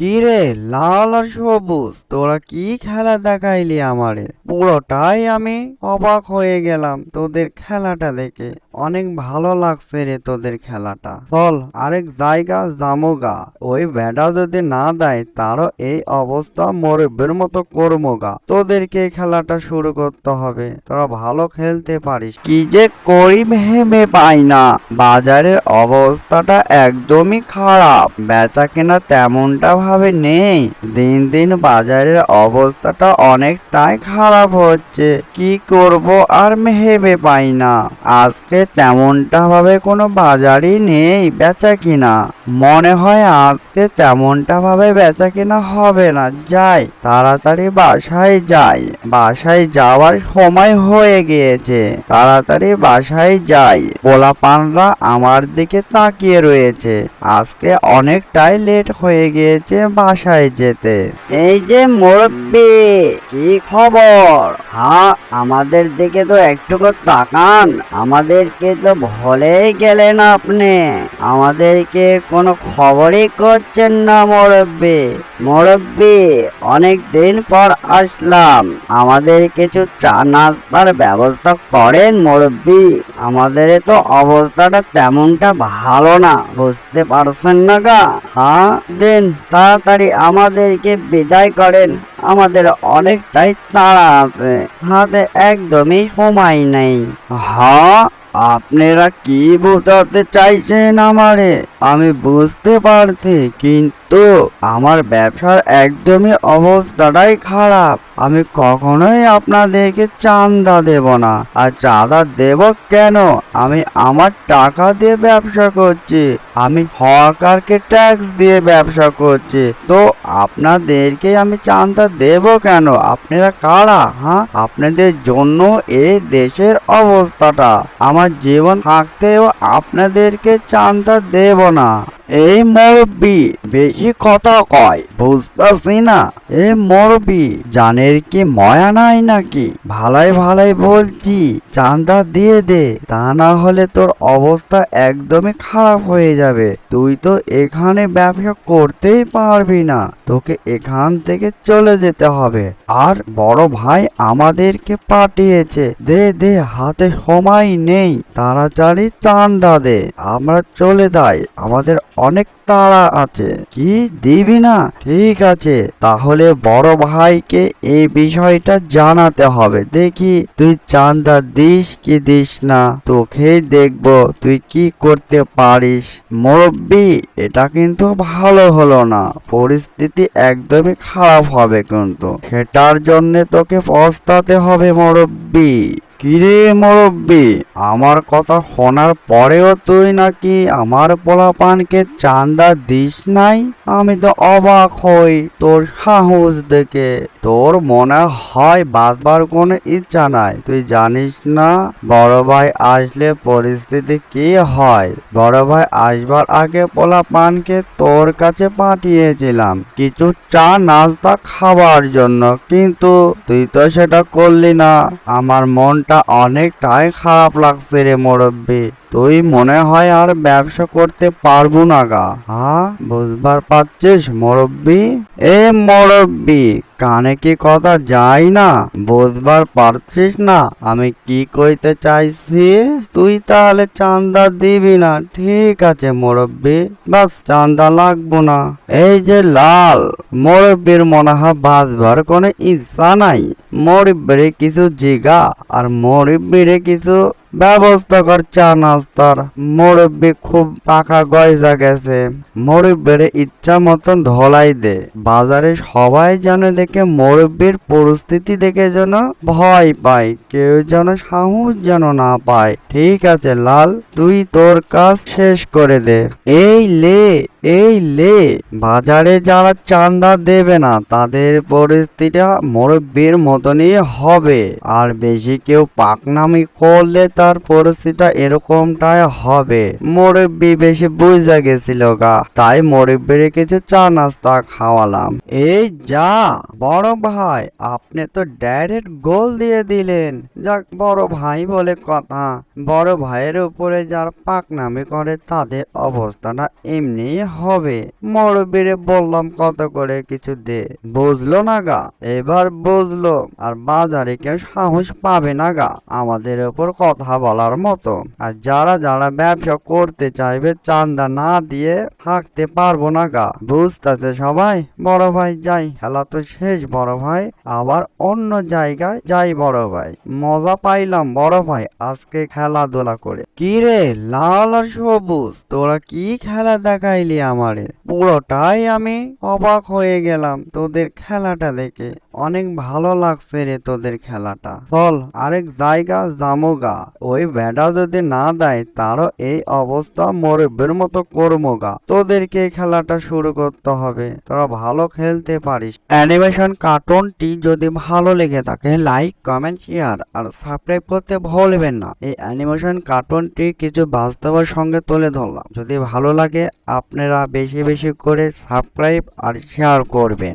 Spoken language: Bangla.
কি রে, লাল আর সবুজ, তোরা কি খেলা দেখাইলি আমারে? পুরোটাই আমি অবাক হয়ে গেলাম তোদের খেলাটা দেখে। অনেক ভালো লাগছে রে তোদের খেলাটা। চল আরেক জায়গা জামোগা। ওই বেটা যদি না দেয় তারও এই অবস্থা মরবের মতো করমোগা। তোদেরকে খেলাটা শুরু করতে হবে। তোরা ভালো খেলতে পারিস। কি যে করি ভেবে পাই না। বাজারের অবস্থাটা একদমই খারাপ, বেচা কেনা তেমনটা ভাবে নেই। দিন দিন বাজারের অবস্থাটা অনেকটাই খারাপ হচ্ছে। কি করব আর ভেবে পাই না। আজকে তেমনটা ভাবে কোনো বাজারই নেই বেচা কিনা। মনে হয় আজকে তেমনটা ভাবে বেচা কিনা হবে না। যাই তাড়াতাড়ি বাসায় যাই। বাসায় যাওয়ার সময় হয়ে গিয়েছে। তাড়াতাড়ি বাসায় যাই। পোলাপানরা আমার দিকে তাকিয়ে রয়েছে। আজকে অনেকটাই লেট হয়ে গিয়েছে বাসায় যেতে। এই যে মুরব্বি, কি খবর? হ্যাঁ, আমাদের দিকে তো একটুকু তাকান। আমাদেরকে তো ভুলেই গেলেন আপনি। আমাদেরকে কোনো খবরই করছেন না মুরব্বি। মুরব্বি, অনেক দিন পর আসলাম। আমাদের কিছু চা নাস্তার ব্যবস্থা করেন মুরব্বি। আমাদের তো অবস্থাটা তেমনটা ভালো না, বুঝতে পারছেন না গা? হ্যাঁ, দিন তাড়াতাড়ি আমাদেরকে বিদায় করেন। আমাদের অনেকটাই তাড়া আছে, হাতে একদমই সময় নেই। হ্যাঁ, আপনারা কি বোঝাতে চাইছেন আমারে? আমি বুঝতে পারছি, কিন্তু আমার ব্যবসার একদমই অবস্থাটাই খারাপ। আমি কখনোই আপনাদেরকে চাঁদা দেব না। আর চাঁদা দেব কেন? আমি আমার টাকা দিয়ে ব্যবসা করছি। আমি সরকারকে ট্যাক্স দিয়ে ব্যবসা করছি। তো আপনাদেরকে আমি চাঁদা দেব কেন? আপনারা কারা? হ্যাঁ, আপনাদের জন্য এই দেশের অবস্থাটা। আমার জীবন থাকতেও আপনাদেরকে চাঁদা দেব না। এই মুরব্বি বেশি কথা কয়, বুঝতেছি না। এ মুরব্বি, জানের কি ময়া নাই নাকি? ভালাই ভালাই বলছি, চাঁদা দিয়ে দে, তা না হলে তোর অবস্থা একদমই খারাপ হয়ে যাবে। তুই তো এখানে ব্যবসা করতেই পারবি না, তোকে এখান থেকে চলে যেতে হবে। আর বড় ভাই আমাদেরকে পাঠিয়েছে। দে দে, হাতে সময় নেই, তাড়াতাড়ি চাঁদা দে, আমরা চলে যাই, আমাদের অনেক তাড়া আছে। কি দিবি না? ঠিক আছে, তাহলে বড় ভাইকে এই বিষয়টা জানাতে হবে। দেখি তুই চাঁদা দিস কি দিস না, তোকেই দেখবো তুই কি করতে পারিস। মুরব্বি, এটা কিন্তু ভালো হলো না। পরিস্থিতি একদমই খারাপ হবে কিন্তু। সেটার জন্য তোকে পস্তাতে হবে মুরব্বি। কিরে মুরব্বি, আমার কথা শোনার পরেও তুই নাকি আমার পোলাপানকে চাঁদা দিস নাই? আমি তো অবাক হই তোর সাহস দেখে। তোর মনে হয় বাঁচবার কোনো ইচ্ছা নাই। তুই জানিস না বড় ভাই আসলে পরিস্থিতি কি হয়? বড় ভাই আসবার আগে পোলাপানকে তোর কাছে পাঠিয়েছিলাম কিছু চা নাস্তা খাবার জন্য, কিন্তু তুই তো সেটা করলি না। আমার মনটা অনেকটাই খারাপ লাগছে রে মুরব্বি। তুই মনে হয় আর ব্যবসা করতে পারবো না গা। হ্যাঁ, বুঝবার পাচ্ছিস মুরব্বি? এ মুরব্বি, কানে কি কথা যায় না? বুঝবার পারছিস না আমি কি কইতে চাইছি? তুই তাহলে চাঁদা দিবি না? ঠিক আছে মুরব্বি, বাস চাঁদা লাগবো না। এই যে লাল, মুরব্বির মনে হয় বাঁচবার কোনো ইচ্ছা নাই। মুরব্বিরে কিছু জিগা আর মুরব্বিরে কিছু ব্যবস্থা কর চা নাস্তার। মুরব্বি খুব পাকা গয়জা গেছে। মুরব্বির ইচ্ছা মতন ধলাই দে। বাজারে সবাই যেন দেখে মুরব্বির পরিস্থিতি দেখে যেন ভয় পায়, কেউ যেন সাহস যেন না পায়। ঠিক আছে লাল, তুই তোর কাজ শেষ করে দে। এই লে, বাজারে যারা চাঁদা দেবে না তাদের পরিস্থিতিটা মুরব্বির মতনই হবে। আর বেশি কেউ পাকনামি করলে তার পরিস্থিতিটা এরকমটাই হবে। মুরব্বি বেশি বুঝা গেছিল গা, তাই মুরব্বির কিছু চা নাস্তা খাওয়ালাম। এই যা বড় ভাই, আপনি তো ডাইরেক্ট গোল দিয়ে দিলেন। যাক, বড় ভাই বলে কথা। বড় ভাইয়ের উপরে যারা পাকনামি করে তাদের অবস্থাটা এমনি হবে? মুরব্বিরে বললাম কত করে কিছু দে, বুঝলো না গা? এবার বুঝলো। আর বাজারে কেউ সাহস পাবে না গা আমাদের ওপর কথা বলার মতো। আর যারা যারা ব্যবসা করতে চাইবে চান্দা না দিয়ে থাকতে পারবো না গা, বুঝতেছে সবাই? বড় ভাই যাই, খেলা তো শেষ বড় ভাই, আবার অন্য জায়গায় যাই বড় ভাই। মজা পাইলাম বড় ভাই আজকে খেলাধুলা করে। কি রে লাল আর সবুজ, তোরা কি খেলা দেখাইলি আমারে? পুরোটাই আমি অবাক হয়ে গেলাম তোদের খেলাটা দেখে। অনেক ভালো লাগছে রে তোদের খেলাটা। চল আরেক জায়গা জামোগা, ওই বেটা যদি না দেয় তারও এই অবস্থা মুরব্বির মতো করমোগা। তোদেরকে খেলাটা শুরু করতে হবে, তোরা ভালো খেলতে পারিস। অ্যানিমেশন কার্টুনটি যদি ভালো লেগে থাকে লাইক কমেন্ট শেয়ার আর সাবস্ক্রাইব করতে ভুলবেন না। এই অ্যানিমেশন কার্টুনটি কিছু বাস্তবের সঙ্গে তুলে ধরলাম। যদি ভালো লাগে আপনারা বেশি বেশি করে সাবস্ক্রাইব আর শেয়ার করবেন।